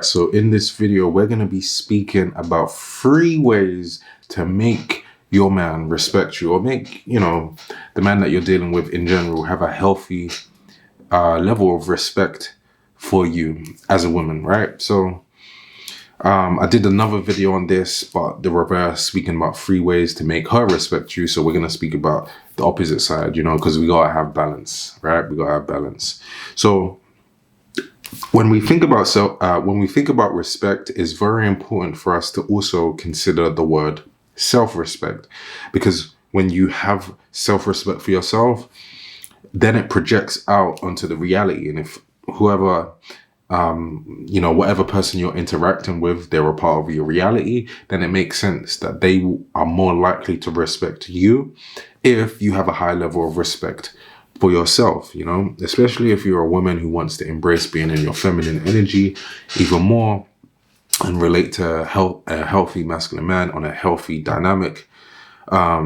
Right, so in this video, we're going to be speaking about 3 ways to make your man respect you, or make, the man that you're dealing with in general have a healthy level of respect for you as a woman, right? So I did another video on this, but the reverse, speaking about 3 ways to make her respect you. So we're going to speak about the opposite side, because we got to have balance, right? We got to have balance. So when we think about respect, it's very important for us to also consider the word self-respect, because when you have self-respect for yourself, then it projects out onto the reality. And if whoever, whatever person you're interacting with, they're a part of your reality, then it makes sense that they are more likely to respect you if you have a high level of respect for yourself, especially if you're a woman who wants to embrace being in your feminine energy even more and relate to a healthy masculine man on a healthy dynamic.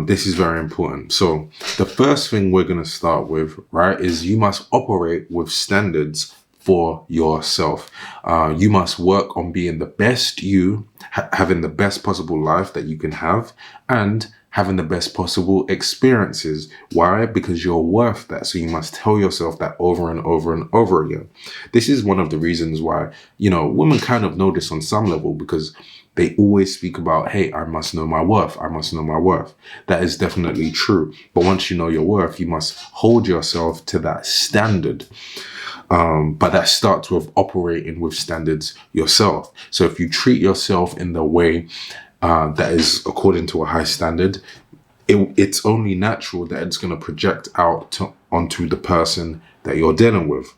This is very important. So the first thing we're going to start with, right, is you must operate with standards for yourself. You must work on being the best you, having the best possible life that you can have, and having the best possible experiences. Why? Because you're worth that. So you must tell yourself that over and over and over again. This is one of the reasons why, women kind of know this on some level, because they always speak about, hey, I must know my worth. I must know my worth. That is definitely true. But once you know your worth, you must hold yourself to that standard. But that starts with operating with standards yourself. So if you treat yourself in the way that is according to a high standard, it's only natural that it's going to project out onto the person that you're dealing with.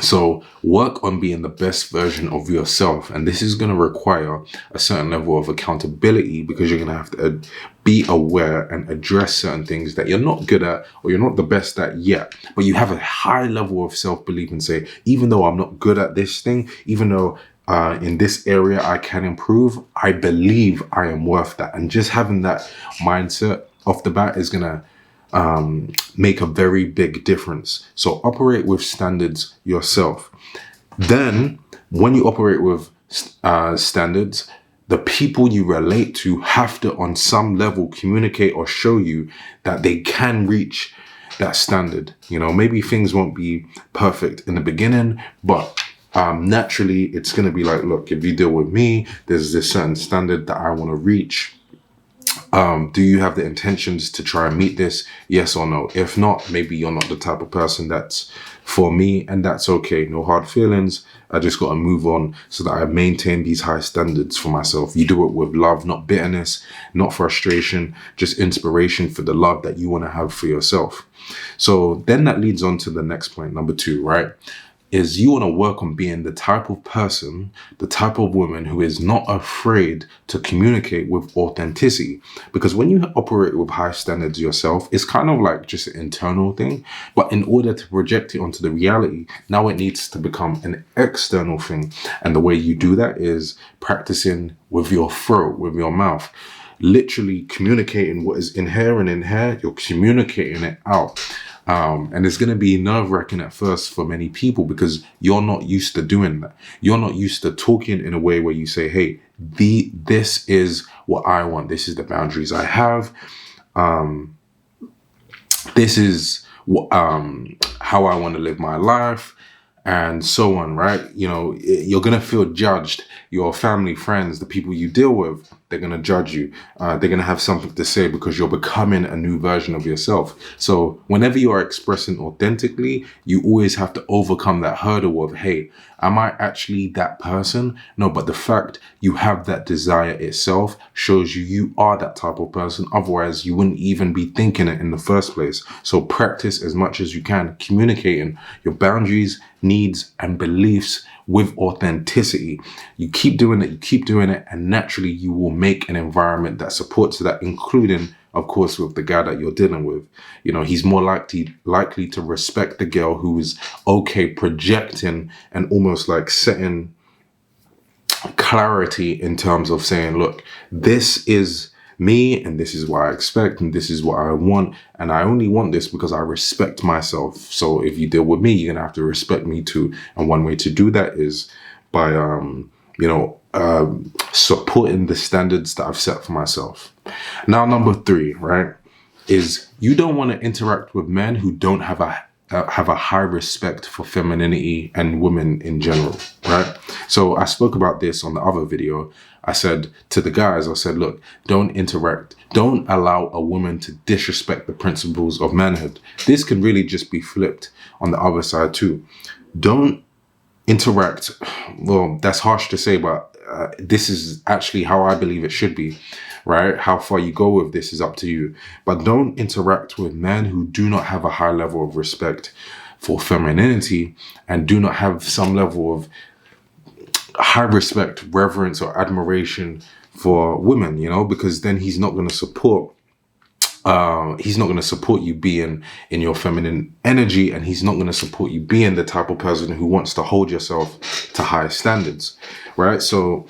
So work on being the best version of yourself. And this is going to require a certain level of accountability, because you're going to have to be aware and address certain things that you're not good at, or you're not the best at yet, but you have a high level of self-belief and say, even though I'm not good at this thing, even though in this area I can improve, I believe I am worth that. And just having that mindset off the bat is going to make a very big difference. So operate with standards yourself. Then when you operate with standards, the people you relate to have to on some level communicate or show you that they can reach that standard. Maybe things won't be perfect in the beginning, but naturally it's going to be like, look, if you deal with me, there's this certain standard that I want to reach. Do you have the intentions to try and meet this? Yes or no? If not, maybe you're not the type of person that's for me, and that's okay. No hard feelings. I just got to move on so that I maintain these high standards for myself. You do it with love, not bitterness, not frustration, just inspiration for the love that you want to have for yourself. So then that leads on to the next point, number 2, right? Is you want to work on being the type of person, the type of woman who is not afraid to communicate with authenticity. Because when you operate with high standards yourself, it's kind of like just an internal thing. But in order to project it onto the reality, now it needs to become an external thing. And the way you do that is practicing with your throat, with your mouth. Literally communicating what is in here and in here, you're communicating it out. And it's going to be nerve-wracking at first for many people, because you're not used to doing that. You're not used to talking in a way where you say, hey, this is what I want. This is the boundaries I have. This is how I want to live my life, and so on, right? You're going to feel judged. Your family, friends, the people you deal with, they're going to judge you. They're going to have something to say, because you're becoming a new version of yourself. So whenever you are expressing authentically, you always have to overcome that hurdle of, hey, am I actually that person? No, but the fact you have that desire itself shows you are that type of person. Otherwise, you wouldn't even be thinking it in the first place. So practice as much as you can, communicating your boundaries, needs, and beliefs with authenticity. You keep doing it, and naturally you will make an environment that supports that, including, of course, with the guy that you're dealing with. He's more likely to respect the girl who is okay projecting and almost like setting clarity in terms of saying, look, this is me, and this is what I expect, and this is what I want, and I only want this because I respect myself. So if you deal with me, you're gonna have to respect me too. And one way to do that is by supporting the standards that I've set for myself. Now, number 3, right, is you don't want to interact with men who don't have a high respect for femininity and women in general, right? So I spoke about this on the other video. I said to the guys, I said, look, don't allow a woman to disrespect the principles of manhood. This can really just be flipped on the other side too. Don't interact, well, that's harsh to say, but this is actually how I believe it should be, right? How far you go with this is up to you. But don't interact with men who do not have a high level of respect for femininity and do not have some level of high respect, reverence, or admiration for women, because then he's not going to support you being in your feminine energy, and he's not going to support you being the type of person who wants to hold yourself to high standards, right? So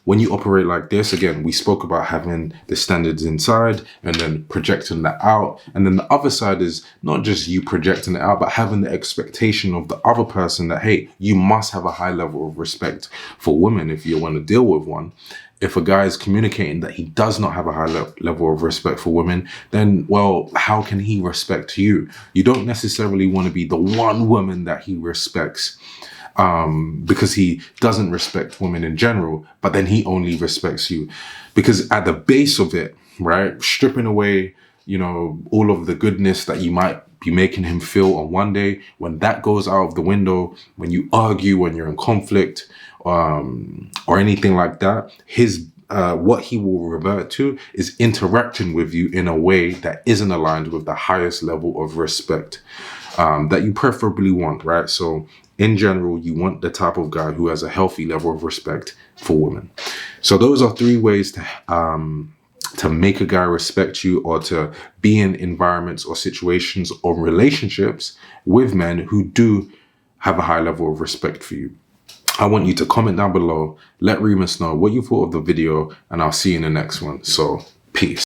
when you operate like this, again, we spoke about having the standards inside and then projecting that out. And then the other side is not just you projecting it out, but having the expectation of the other person that, hey, you must have a high level of respect for women if you want to deal with one. If a guy is communicating that he does not have a high level of respect for women, then, well, how can he respect you? You don't necessarily want to be the one woman that he respects, because he doesn't respect women in general, but then he only respects you. Because at the base of it, right, stripping away, all of the goodness that you might be making him feel on one day, when that goes out of the window, when you argue, when you're in conflict, or anything like that, what he will revert to is interacting with you in a way that isn't aligned with the highest level of respect that you preferably want, right? So in general, you want the type of guy who has a healthy level of respect for women. So those are 3 ways to make a guy respect you, or to be in environments or situations or relationships with men who do have a high level of respect for you. I want you to comment down below, let Reemus know what you thought of the video, and I'll see you in the next one. So